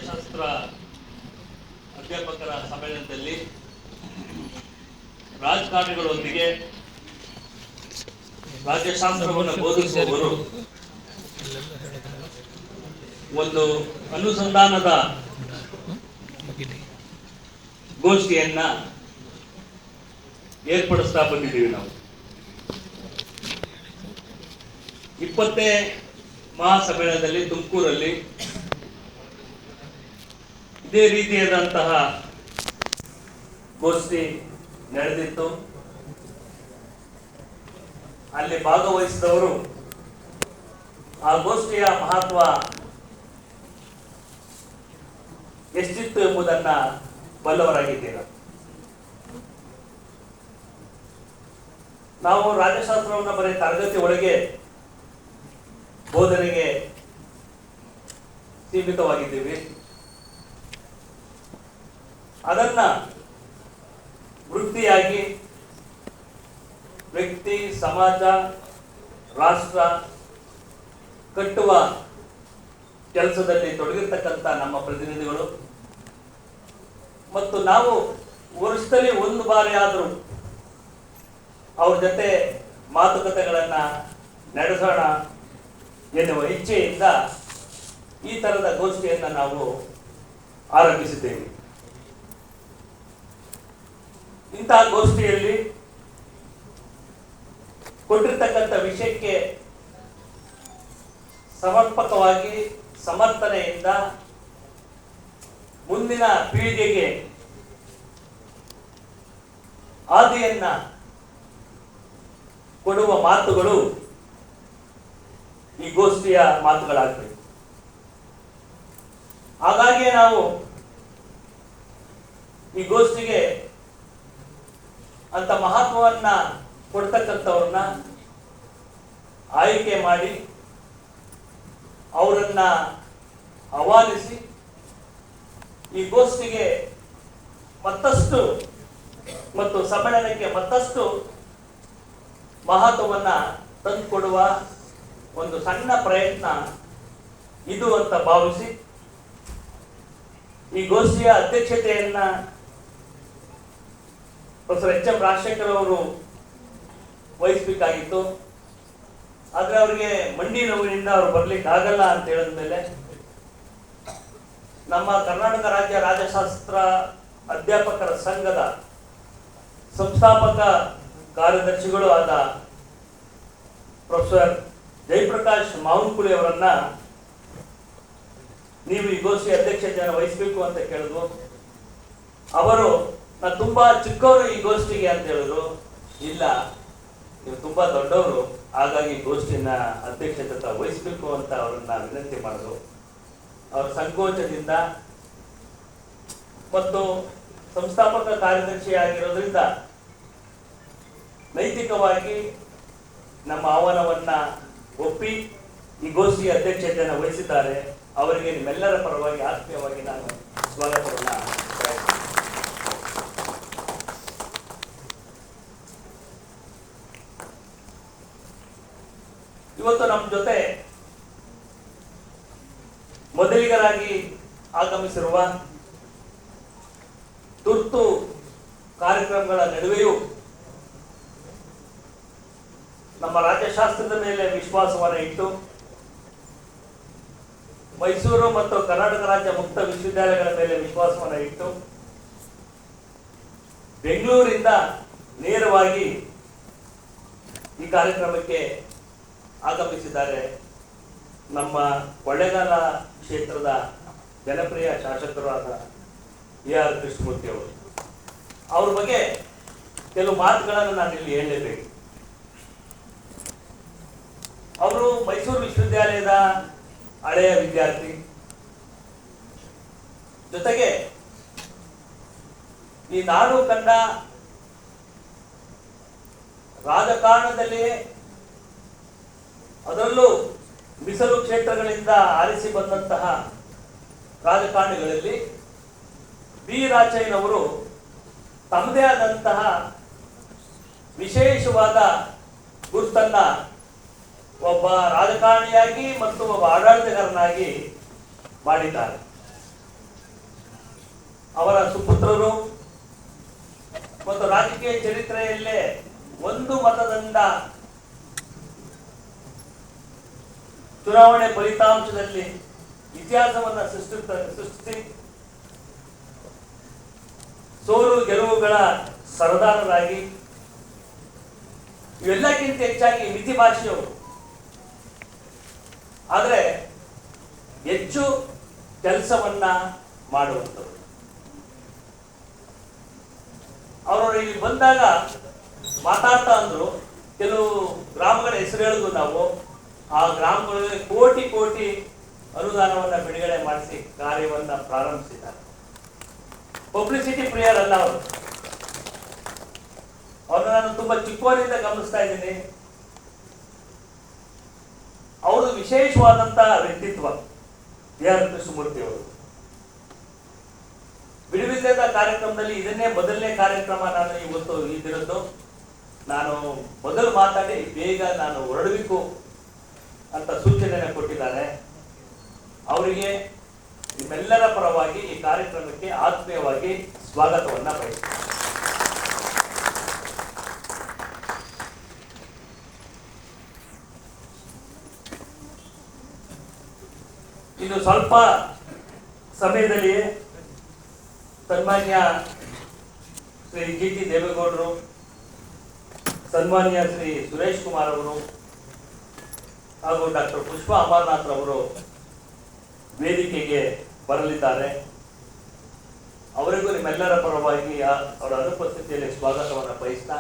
ರಾಜ್ಯಶಾಸ್ತ್ರ ಅಧ್ಯಾಪಕರ ಸಮ್ಮೇಳನದಲ್ಲಿ ರಾಜಕಾರಣಿಗಳೊಂದಿಗೆ ರಾಜ್ಯಶಾಸ್ತ್ರವನ್ನು ಬೋಧಿಸುವವರು ಒಂದು ಅನುಸಂಧಾನದ ಗೋಷ್ಠಿಯನ್ನ ಏರ್ಪಡಿಸ್ತಾ ಬಂದಿದ್ದೀವಿ. ನಾವು 20ನೇ ಮಹಾಸಮ್ಮೇಳನದಲ್ಲಿ ತುಮಕೂರಲ್ಲಿ ಇದೇ ರೀತಿಯಾದಂತಹ ಗೋಷ್ಠಿ ನಡೆದಿತ್ತು. ಅಲ್ಲಿ ಭಾಗವಹಿಸಿದವರು ಆ ಗೋಷ್ಠಿಯ ಮಹತ್ವ ಎಷ್ಟಿತ್ತು ಎಂಬುದನ್ನ ಬಲ್ಲವರಾಗಿದ್ದೀರ. ನಾವು ರಾಜ್ಯಶಾಸ್ತ್ರವನ್ನು ಬರೀ ತರಗತಿ ಒಳಗೆ ಬೋಧನೆಗೆ ಸೀಮಿತವಾಗಿದ್ದೀವಿ. ಅದನ್ನ ವೃತ್ತಿಯಾಗಿ ವ್ಯಕ್ತಿ, ಸಮಾಜ, ರಾಷ್ಟ್ರ ಕಟ್ಟುವ ಕೆಲಸದಲ್ಲಿ ತೊಡಗಿರ್ತಕ್ಕಂಥ ನಮ್ಮ ಪ್ರತಿನಿಧಿಗಳು ಮತ್ತು ನಾವು ವರ್ಷದಲ್ಲಿ ಒಂದು ಬಾರಿ ಆದರೂ ಅವ್ರ ಜೊತೆ ಮಾತುಕತೆಗಳನ್ನ ನಡೆಸೋಣ ಎನ್ನುವ ಇಚ್ಛೆಯಿಂದ ಈ ತರದ ಗೋಷ್ಠಿಯನ್ನು ನಾವು ಆರಂಭಿಸಿದ್ದೇವೆ. ಇಂತಹ ಗೋಷ್ಠಿಯಲ್ಲಿ ಕೊಟ್ಟಿರ್ತಕ್ಕಂಥ ವಿಷಯಕ್ಕೆ ಸಮರ್ಪಕವಾಗಿ ಸಮರ್ಥನೆಯಿಂದ ಮುಂದಿನ ಪೀಳಿಗೆಗೆ ಆದಿಯನ್ನ ಕೊಡುವ ಮಾತುಗಳು ಈ ಗೋಷ್ಠಿಯ ಮಾತುಗಳಾಗಬೇಕು. ಹಾಗಾಗಿ ನಾವು ಈ ಗೋಷ್ಠಿಗೆ ಅಂತ ಮಹತ್ವವನ್ನ ಕೊಡ್ತಕ್ಕಂಥವ್ರನ್ನ ಆಯ್ಕೆ ಮಾಡಿ ಅವರನ್ನ ಆಹ್ವಾನಿಸಿ ಈ ಗೋಷ್ಠಿಗೆ ಮತ್ತಷ್ಟು ಮತ್ತು ಸಮ್ಮೇಳನಕ್ಕೆ ಮತ್ತಷ್ಟು ಮಹತ್ವವನ್ನ ತಂದುಕೊಡುವ ಒಂದು ಸಣ್ಣ ಪ್ರಯತ್ನ ಇದು ಅಂತ ಭಾವಿಸಿ ಈ ಗೋಷ್ಠಿಯ ಅಧ್ಯಕ್ಷತೆಯನ್ನ ಪ್ರೊಫೆಸರ್ ಎಚ್ ಎಂ ರಾಜಶೇಖರ್ ಅವರು ವಹಿಸಬೇಕಾಗಿತ್ತು. ಆದ್ರೆ ಅವರಿಗೆ ಮಂಡಿ ನೋವಿನಿಂದ ಅವರು ಬರ್ಲಿಕ್ಕೆ ಆಗಲ್ಲ ಅಂತ ಹೇಳಿದ ಮೇಲೆ ನಮ್ಮ ಕರ್ನಾಟಕ ರಾಜ್ಯ ರಾಜ್ಯಶಾಸ್ತ್ರ ಅಧ್ಯಾಪಕರ ಸಂಘದ ಸಂಸ್ಥಾಪಕ ಕಾರ್ಯದರ್ಶಿಗಳು ಆದ ಪ್ರೊಫೆಸರ್ ಜಯಪ್ರಕಾಶ್ ಮಾವನ್ಕುಳಿ ಅವರನ್ನ ನೀವು ಈ ಗೋಷ್ಠಿ ಅಧ್ಯಕ್ಷತೆಯನ್ನು ವಹಿಸಬೇಕು ಅಂತ ಕೇಳಿದ್ರು. ಅವರು ನಾ ತುಂಬಾ ಚಿಕ್ಕವರು ಈ ಗೋಷ್ಠಿಗೆ ಅಂತ ಹೇಳಿದ್ರು. ಇಲ್ಲ, ನೀವು ತುಂಬಾ ದೊಡ್ಡವರು, ಹಾಗಾಗಿ ಗೋಷ್ಠಿಯನ್ನ ಅಧ್ಯಕ್ಷತೆ ವಹಿಸಬೇಕು ಅಂತ ಅವರನ್ನ ವಿನಂತಿ ಮಾಡಿದ್ರು. ಅವರ ಸಂಕೋಚದಿಂದ ಮತ್ತು ಸಂಸ್ಥಾಪಕ ಕಾರ್ಯದರ್ಶಿ ಆಗಿರೋದ್ರಿಂದ ನೈತಿಕವಾಗಿ ನಮ್ಮ ಆಹ್ವಾನವನ್ನ ಒಪ್ಪಿ ಈ ಗೋಷ್ಠಿಯ ಅಧ್ಯಕ್ಷತೆಯನ್ನು ವಹಿಸಿದ್ದಾರೆ. ಅವರಿಗೆ ನಿಮ್ಮೆಲ್ಲರ ಪರವಾಗಿ ಆತ್ಮೀಯವಾಗಿ ನಾನು ಸ್ವಾಗತವನ್ನ ಇವತ್ತು ನಮ್ಮ ಜೊತೆ ಮೊದಲಿಗರಾಗಿ ಆಗಮಿಸಿರುವ ತುರ್ತು ಕಾರ್ಯಕ್ರಮಗಳ ನಡುವೆಯೂ ನಮ್ಮ ರಾಜ್ಯಶಾಸ್ತ್ರದ ಮೇಲೆ ವಿಶ್ವಾಸವನ್ನು ಇಟ್ಟು ಮೈಸೂರು ಮತ್ತು ಕರ್ನಾಟಕ ರಾಜ್ಯ ಮುಕ್ತ ವಿಶ್ವವಿದ್ಯಾಲಯಗಳ ಮೇಲೆ ವಿಶ್ವಾಸವನ್ನು ಇಟ್ಟು ಬೆಂಗಳೂರಿಂದ ನೇರವಾಗಿ ಈ ಕಾರ್ಯಕ್ರಮಕ್ಕೆ ಆಗಮಿಸಿದ್ದಾರೆ ನಮ್ಮ ಕೊಳ್ಳೇಗಾಲ ಕ್ಷೇತ್ರದ ಜನಪ್ರಿಯ ಶಾಸಕರು ಆದ AR ಕೃಷ್ಣಮೂರ್ತಿ ಅವರು. ಅವ್ರ ಬಗ್ಗೆ ಕೆಲವು ಮಾತುಗಳನ್ನು ನಾನು ಇಲ್ಲಿ ಹೇಳಲೇಬೇಕು. ಅವರು ಮೈಸೂರು ವಿಶ್ವವಿದ್ಯಾಲಯದ ಹಳೆಯ ವಿದ್ಯಾರ್ಥಿ, ಜೊತೆಗೆ ಈ ನಾಡು ಕಂಡ ರಾಜಕಾರಣದಲ್ಲಿ ಅದರಲ್ಲೂ ಮೀಸಲು ಕ್ಷೇತ್ರಗಳಿಂದ ಆರಿಸಿ ಬಂದಂತಹ ರಾಜಕಾರಣಿಗಳಲ್ಲಿ ಬಿ ರಾಚಯ್ಯನವರು ತಮ್ಮದೇ ಆದಂತಹ ವಿಶೇಷವಾದ ಗುರುತನ್ನ ಒಬ್ಬ ರಾಜಕಾರಣಿಯಾಗಿ ಮತ್ತು ಒಬ್ಬ ಆಡಳಿತಗಾರನಾಗಿ ಮಾಡಿದ್ದಾರೆ. ಅವರ ಸುಪುತ್ರರು ಮತ್ತು ರಾಜಕೀಯ ಚರಿತ್ರೆಯಲ್ಲೇ ಒಂದು ಮತದಂಡ ಚುನಾವಣೆ ಫಲಿತಾಂಶದಲ್ಲಿ ಇತಿಹಾಸವನ್ನು ಸೃಷ್ಟಿಸಿ ಸೋಲು ಗೆಲುವುಗಳ ಸರದಾರರಾಗಿ ಇವೆಲ್ಲಕ್ಕಿಂತ ಹೆಚ್ಚಾಗಿ ಮಿತಿ ಭಾಷೆಯವರು, ಆದರೆ ಹೆಚ್ಚು ಕೆಲಸವನ್ನ ಮಾಡುವಂಥವ್ರು. ಅವರು ಇಲ್ಲಿ ಬಂದಾಗ ಮಾತಾಡ್ತಾ ಅಂದ್ರು, ಕೆಲವು ಗ್ರಾಮಗಳ ಹೆಸರು ಹೇಳಿದ್ರು ನಾವು. ಆ ಗ್ರಾಮಗಳಲ್ಲಿ ಕೋಟಿ ಕೋಟಿ ಅನುದಾನವನ್ನ ಬಿಡುಗಡೆ ಮಾಡಿಸಿ ಕಾರ್ಯವನ್ನ ಪ್ರಾರಂಭಿಸಿದ್ದಾರೆ. ಪಬ್ಲಿಸಿಟಿ ಪ್ರಿಯರ್ ಅಲ್ಲ ಅವರು. ಅವ್ರನ್ನ ನಾನು ತುಂಬಾ ಚಿಕ್ಕವರಿಂದ ಗಮನಿಸ್ತಾ ಇದ್ದೀನಿ. ಅವ್ರದ್ದು ವಿಶೇಷವಾದಂತಹ ವ್ಯಕ್ತಿತ್ವ ಆರ್ ಕೃಷ್ಣಮೂರ್ತಿ ಅವರು. ಬಿಡುವಿಲ್ಲದ ಕಾರ್ಯಕ್ರಮದಲ್ಲಿ ಇದನ್ನೇ ಮೊದಲನೇ ಕಾರ್ಯಕ್ರಮ ನಾನು ಇವತ್ತು ಈ ದಿನದ್ದು. ನಾನು ಮೊದಲು ಮಾತಾಡಿ ಬೇಗ ನಾನು ಹೊರಡಬೇಕು ಅಂತ ಸೂಚನೆಯನ್ನು ಕೊಟ್ಟಿದ್ದಾರೆ. ಅವರಿಗೆ ನಿಮ್ಮೆಲ್ಲರ ಪರವಾಗಿ ಈ ಕಾರ್ಯಕ್ರಮಕ್ಕೆ ಆತ್ಮೀಯವಾಗಿ ಸ್ವಾಗತವನ್ನ ಬಯಸ್ತೀನಿ. ಇನ್ನು ಸ್ವಲ್ಪ ಸಮಯದಲ್ಲಿ ಸನ್ಮಾನ್ಯ ಶ್ರೀ ಜಿ ಟಿ ದೇವೇಗೌಡರು, ಸನ್ಮಾನ್ಯ ಶ್ರೀ ಸುರೇಶ್ ಕುಮಾರ್ ಅವರು ಹಾಗೂ ಡಾಕ್ಟರ್ ಪುಷ್ಪ ಅಮರನಾಥ್ ಅವರು ವೇದಿಕೆಗೆ ಬರಲಿದ್ದಾರೆ. ಅವರಿಗೂ ನಿಮ್ಮೆಲ್ಲರ ಪರವಾಗಿ ಅವರ ಅನುಪಸ್ಥಿತಿಯಲ್ಲಿ ಸ್ವಾಗತವನ್ನು ಬಯಸ್ತಾ,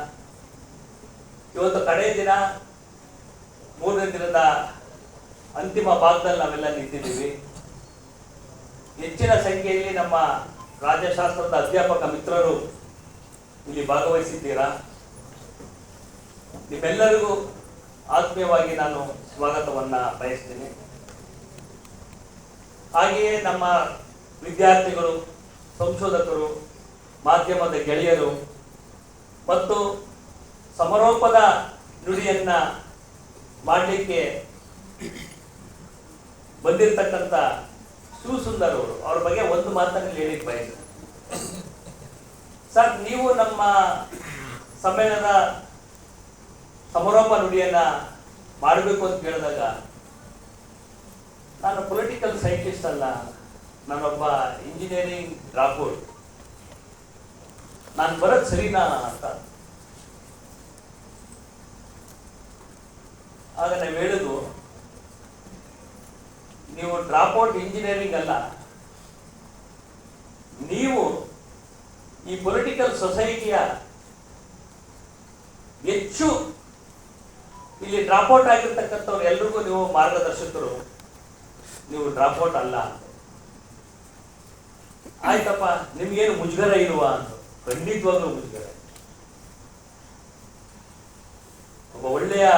ಇವತ್ತು ಕಡೆ ದಿನ 3ನೇ ದಿನದ ಅಂತಿಮ ಭಾಗದಲ್ಲಿ ನಾವೆಲ್ಲ ನಿಂತಿದ್ದೀವಿ. ಹೆಚ್ಚಿನ ಸಂಖ್ಯೆಯಲ್ಲಿ ನಮ್ಮ ರಾಜ್ಯಶಾಸ್ತ್ರದ ಅಧ್ಯಾಪಕ ಮಿತ್ರರು ಇಲ್ಲಿ ಭಾಗವಹಿಸಿದ್ದೀರಾ. ನಿಮ್ಮೆಲ್ಲರಿಗೂ ಆತ್ಮೀಯವಾಗಿ ನಾನು ಸ್ವಾಗತವನ್ನ ಬಯಸ್ತೀನಿ. ಹಾಗೆಯೇ ನಮ್ಮ ವಿದ್ಯಾರ್ಥಿಗಳು, ಸಂಶೋಧಕರು, ಮಾಧ್ಯಮದ ಗೆಳೆಯರು ಮತ್ತು ಸಮಾರೋಪದ ನುಡಿಯನ್ನ ಮಾಡಲಿಕ್ಕೆ ಬಂದಿರತಕ್ಕಂಥ ಶಿವಸುಂದರ್ ಅವರು, ಅವ್ರ ಬಗ್ಗೆ ಒಂದು ಮಾತನ್ನು ಹೇಳಿಕ್ ಬಯಸ್ತೀನಿ. ಸರ್, ನೀವು ನಮ್ಮ ಸಮ್ಮೇಳನದ ಸಮಾರೋಪ ನುಡಿಯನ್ನ ಮಾಡಬೇಕು ಅಂತ ಕೇಳಿದಾಗ, ನಾನು ಪೊಲಿಟಿಕಲ್ ಸೈಂಟಿಸ್ಟ್ ಅಲ್ಲ, ನಾನೊಬ್ಬ ಇಂಜಿನಿಯರಿಂಗ್ ಡ್ರಾಪ್ಔಟ್, ನಾನು ಬರೋದು ಸರಿನಾ ಅಂತ. ಆಗ ನಾವು ಹೇಳುದು, ನೀವು ಡ್ರಾಪ್ಔಟ್ ಇಂಜಿನಿಯರಿಂಗ್ ಅಲ್ಲ, ನೀವು ಈ ಪೊಲಿಟಿಕಲ್ ಸೊಸೈಟಿಯ ಹೆಚ್ಚು ಇಲ್ಲಿ ಡ್ರಾಪ್ಔಟ್ ಆಗಿರ್ತಕ್ಕಂಥವ್ರು ಎಲ್ರಿಗೂ ನೀವು ಮಾರ್ಗದರ್ಶಕರು, ನೀವು ಡ್ರಾಪ್ಔಟ್ ಅಲ್ಲ. ಆಯ್ತಪ್ಪ, ನಿಮ್ಗೇನು ಮುಜುಗರ ಇಲ್ವಾ ಅಂತ. ಖಂಡಿತವಾಗ್ಲೂ ಮುಜುಗರ. ಒಬ್ಬ ಒಳ್ಳೆಯ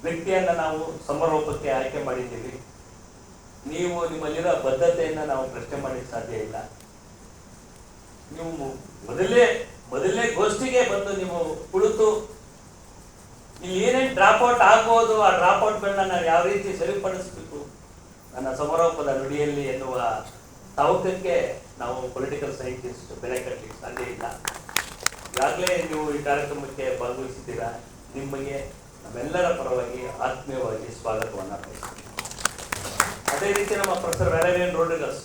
ವ್ಯಕ್ತಿಯನ್ನ ನಾವು ಸಮಾರೋಪಕ್ಕೆ ಆಯ್ಕೆ ಮಾಡಿದ್ದೀವಿ. ನೀವು ನಿಮ್ಮಲ್ಲಿರೋ ಬದ್ಧತೆಯನ್ನ ನಾವು ಪ್ರಶ್ನೆ ಮಾಡಲಿಕ್ಕೆ ಸಾಧ್ಯ ಇಲ್ಲ. ನೀವು ಮೊದಲನೇ ಗೋಷ್ಠಿಗೆ ಬಂದು ನೀವು ಕುಳಿತು ಇಲ್ಲಿ ಏನೇನು ಡ್ರಾಪ್ಔಟ್ ಆಗ್ಬೋದು, ಆ ಡ್ರಾಪ್ಔಟ್ಗಳನ್ನ ನಾನು ಯಾವ ರೀತಿ ಸರಿಪಡಿಸಬೇಕು ನನ್ನ ಸಮಾರೋಪದ ನುಡಿಯಲ್ಲಿ ಎನ್ನುವ ತವಕಕ್ಕೆ ನಾವು ಪೊಲಿಟಿಕಲ್ ಸೈಂಟಿಸ್ಟ್ ಬೆಲೆ ಕಟ್ಟಲಿಕ್ಕೆ ಸಾಧ್ಯ ಇಲ್ಲ. ಈಗಾಗಲೇ ನೀವು ಈ ಕಾರ್ಯಕ್ರಮಕ್ಕೆ ಭಾಗವಹಿಸಿದ್ದೀರಾ. ನಿಮಗೆ ನಮ್ಮೆಲ್ಲರ ಪರವಾಗಿ ಆತ್ಮೀಯವಾಗಿ ಸ್ವಾಗತವನ್ನು ಬಯಸ್ತೀನಿ. ಅದೇ ರೀತಿ ನಮ್ಮ ಪ್ರೊಫೆಸರ್ ವ್ಯಾಲೇರಿಯನ್ ರೋಡ್ರಿಗಸ್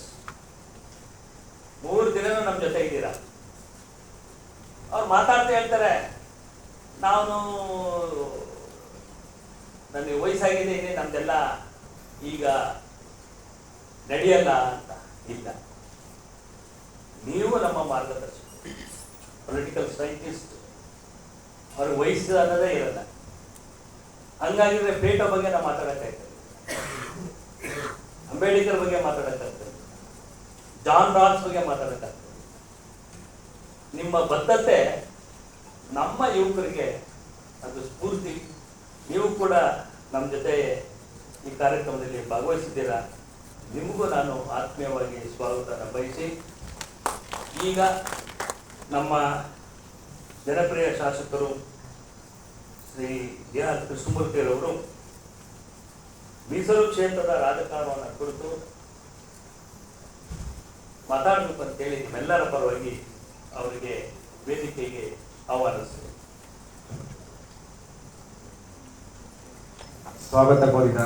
3 ದಿನನೂ ನಮ್ಮ ಜೊತೆ ಇದ್ದೀರಾ. ಅವ್ರು ಮಾತಾಡ್ತಾ ಹೇಳ್ತಾರೆ, ನಾನು ನನಗೆ ವಯಸ್ಸಾಗಿದ್ದೀನಿ, ನಮ್ದೆಲ್ಲ ಈಗ ನಡೆಯಲ್ಲ ಅಂತ. ಇಲ್ಲ, ನೀವು ನಮ್ಮ ಮಾರ್ಗದರ್ಶಕ, ಪೊಲಿಟಿಕಲ್ ಸೈಂಟಿಸ್ಟ್. ಅವ್ರಿಗೆ ವಯಸ್ಸು ಅನ್ನೋದೇ ಇರಲ್ಲ. ಹಂಗಾಗಿದ್ರೆ ಪೇಟೋ ಬಗ್ಗೆ ನಾವು ಮಾತಾಡಕ್ಕಾಗ್ತದೆ, ಅಂಬೇಡ್ಕರ್ ಬಗ್ಗೆ ಮಾತಾಡಕ್ಕಾಗ್ತದೆ, ಜಾನ್ ರಾಲ್ಸ್ ಬಗ್ಗೆ ಮಾತಾಡಕ್ಕಾಗ್ತದೆ. ನಿಮ್ಮ ಬದ್ಧತೆ ನಮ್ಮ ಯುವಕರಿಗೆ ಅದು ಸ್ಫೂರ್ತಿ. ನೀವು ಕೂಡ ನಮ್ಮ ಜೊತೆ ಈ ಕಾರ್ಯಕ್ರಮದಲ್ಲಿ ಭಾಗವಹಿಸಿದ್ದೀರಾ. ನಿಮಗೂ ನಾನು ಆತ್ಮೀಯವಾಗಿ ಸ್ವಾಗತವನ್ನು ಬಯಸಿ, ಈಗ ನಮ್ಮ ಜನಪ್ರಿಯ ಶಾಸಕರು ಶ್ರೀ ಆರ್ ಕೃಷ್ಣಮೂರ್ತಿರವರು ಮೀಸಲು ಕ್ಷೇತ್ರದ ರಾಜಕಾರಣವನ್ನು ಕುರಿತು ಮಾತಾಡಬೇಕು ಅಂತೇಳಿ ನಿಮ್ಮೆಲ್ಲರ ಪರವಾಗಿ ಅವರಿಗೆ ವೇದಿಕೆಗೆ ಆಹ್ವಾನಿಸ್ತೇನೆ. ಸ್ವಾಗತ ಕೋರಿದ